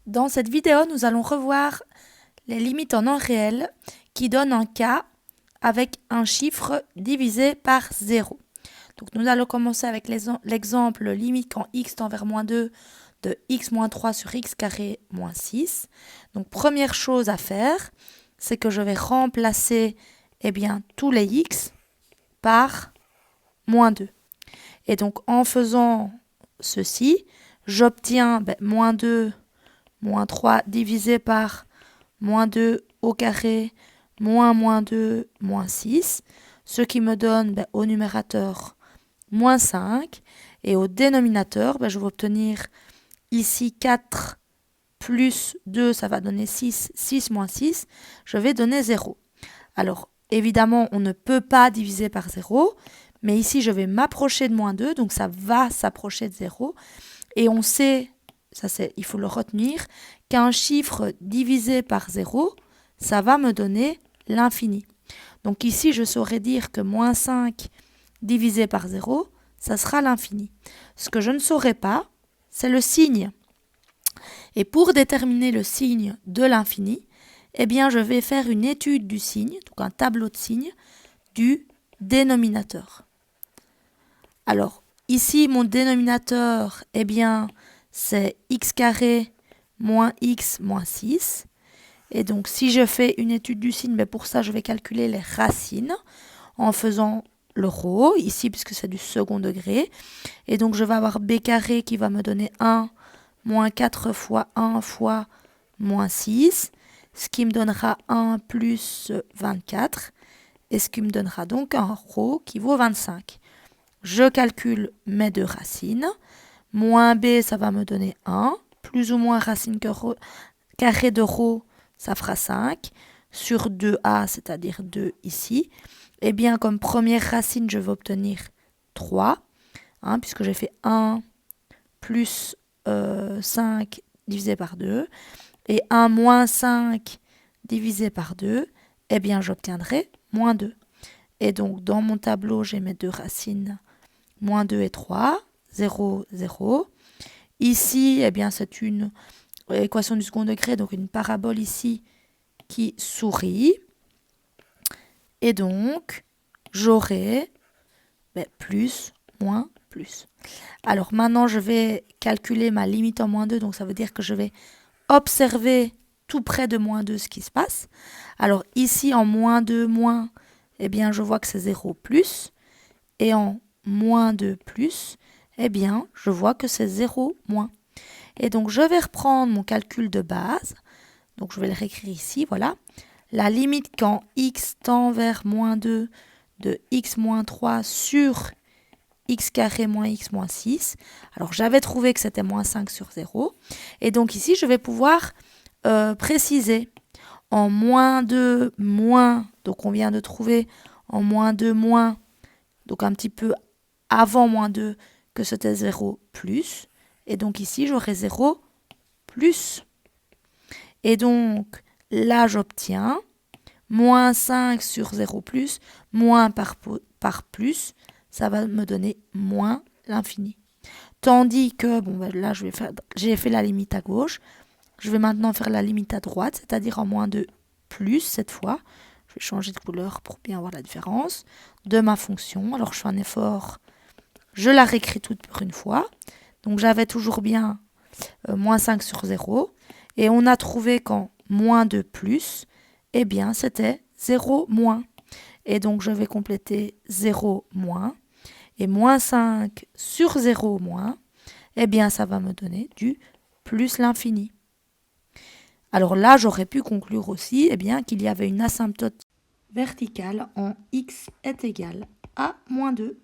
Dans cette vidéo, nous allons revoir les limites en temps réel qui donnent un cas avec un chiffre divisé par 0. Donc nous allons commencer avec l'exemple limite quand x tend vers moins 2 de x moins 3 sur x carré moins 6. Donc première chose à faire, c'est que je vais remplacer tous les x par moins 2. Et donc en faisant ceci, j'obtiens moins 2 moins 3 divisé par moins 2 au carré moins 2 moins 6, ce qui me donne au numérateur moins 5, et au dénominateur, je vais obtenir ici 4 plus 2, ça va donner 6, 6 moins 6, je vais donner 0. Alors, évidemment, on ne peut pas diviser par 0, mais ici, je vais m'approcher de moins 2, donc ça va s'approcher de 0, et on sait, il faut le retenir, qu'un chiffre divisé par 0, ça va me donner l'infini. Donc ici, je saurais dire que moins 5 divisé par 0, ça sera l'infini. Ce que je ne saurais pas, c'est le signe. Et pour déterminer le signe de l'infini, je vais faire une étude du signe, donc un tableau de signes, du dénominateur. Alors, ici, mon dénominateur, c'est x carré moins x moins 6. Et donc, si je fais une étude du signe, pour ça, je vais calculer les racines en faisant le rho, ici, puisque c'est du second degré. Et donc, je vais avoir b carré qui va me donner 1 moins 4 fois 1 fois moins 6, ce qui me donnera 1 plus 24, et ce qui me donnera donc un rho qui vaut 25. Je calcule mes deux racines. Moins b, ça va me donner 1. Plus ou moins racine carré de rho, ça fera 5. Sur 2a, c'est-à-dire 2 ici. Et bien, comme première racine, je vais obtenir 3. Puisque j'ai fait 1 plus 5 divisé par 2. Et 1 moins 5 divisé par 2, j'obtiendrai moins 2. Et donc, dans mon tableau, j'ai mes deux racines, moins 2 et 3, 0, 0. Ici, c'est une équation du second degré, donc une parabole ici qui sourit. Et donc, j'aurai plus, moins, plus. Alors maintenant, je vais calculer ma limite en moins 2, donc ça veut dire que je vais observer tout près de moins 2 ce qui se passe. Alors ici, en moins 2, moins, je vois que c'est 0 plus. Et en moins 2 plus, je vois que c'est 0 moins. Et donc, je vais reprendre mon calcul de base. Donc, je vais le réécrire ici, voilà. La limite quand x tend vers moins 2 de x moins 3 sur x carré moins x moins 6. Alors, j'avais trouvé que c'était moins 5 sur 0. Et donc, ici, je vais pouvoir préciser. En moins 2 moins, donc on vient de trouver en moins 2 moins, donc un petit peu avant moins 2 que c'était 0 plus. Et donc ici, j'aurai 0 plus. Et donc là, j'obtiens moins 5 sur 0 plus, moins par plus, ça va me donner moins l'infini. Tandis que, là, j'ai fait la limite à gauche. Je vais maintenant faire la limite à droite, c'est-à-dire en moins 2 plus cette fois. Je vais changer de couleur pour bien voir la différence de ma fonction. Alors, je fais un effort. Je la réécris toute pour une fois. Donc, j'avais toujours bien moins 5 sur 0. Et on a trouvé qu'en moins 2 plus, c'était 0 moins. Et donc, je vais compléter 0 moins. Et moins 5 sur 0 moins, ça va me donner du plus l'infini. Alors là, j'aurais pu conclure aussi qu'il y avait une asymptote verticale en x est égal à moins 2.